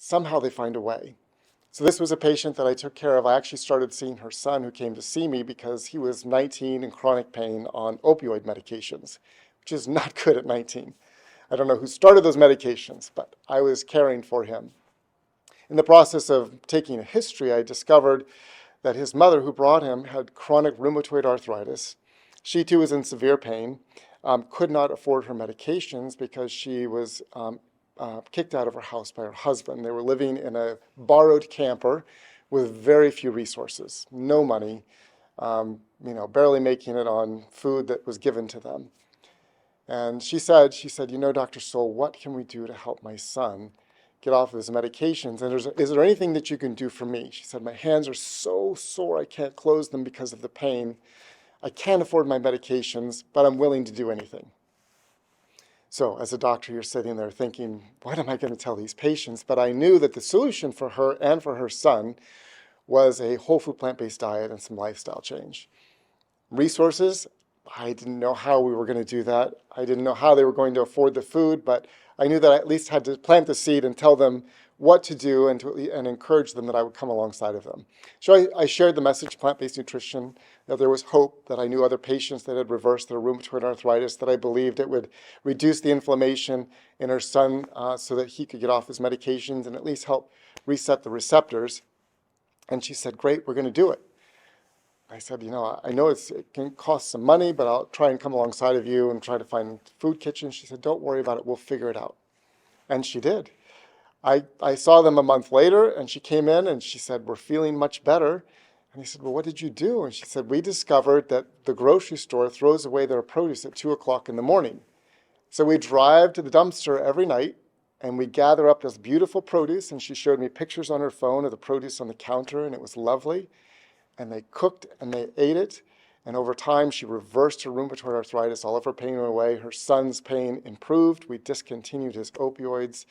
somehow they find a way. So this was a patient that I took care of. I actually started seeing her son, who came to see me because he was 19 in chronic pain on opioid medications, which is not good at 19. I don't know who started those medications, but I was caring for him. In the process of taking a history, I discovered that his mother, who brought him, had chronic rheumatoid arthritis. She too was in severe pain, could not afford her medications because she was kicked out of her house by her husband. They were living in a borrowed camper with very few resources, no money, barely making it on food that was given to them. And she said, Dr. Stoll, what can we do to help my son get off of his medications? And is there anything that you can do for me? She said, my hands are so sore I can't close them because of the pain. I can't afford my medications, but I'm willing to do anything. So as a doctor, you're sitting there thinking, what am I going to tell these patients? But I knew that the solution for her and for her son was a whole food plant-based diet and some lifestyle change. Resources, I didn't know how we were going to do that. I didn't know how they were going to afford the food, but I knew that I at least had to plant the seed and tell them what to do and encourage them that I would come alongside of them. So I shared the message, plant-based nutrition, that there was hope, that I knew other patients that had reversed their rheumatoid arthritis, that I believed it would reduce the inflammation in her son so that he could get off his medications and at least help reset the receptors. And she said, great, we're going to do it. I said, I know it can cost some money, but I'll try and come alongside of you and try to find food kitchens. She said, don't worry about it. We'll figure it out. And she did. I saw them a month later, and she came in and she said, we're feeling much better. And I said, well, what did you do? And she said, we discovered that the grocery store throws away their produce at 2 o'clock in the morning. So we drive to the dumpster every night, and we gather up this beautiful produce. And she showed me pictures on her phone of the produce on the counter, and it was lovely. And they cooked and they ate it. And over time, she reversed her rheumatoid arthritis. All of her pain went away. Her son's pain improved. We discontinued his opioids.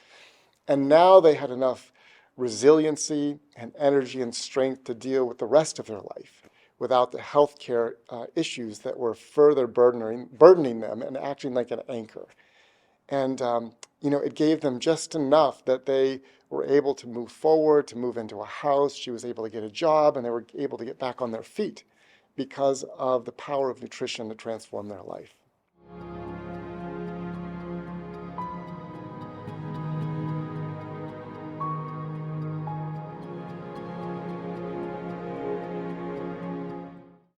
And now they had enough resiliency and energy and strength to deal with the rest of their life without the healthcare issues that were further burdening them and acting like an anchor. And, it gave them just enough that they were able to move forward, to move into a house. She was able to get a job, and they were able to get back on their feet because of the power of nutrition to transform their life.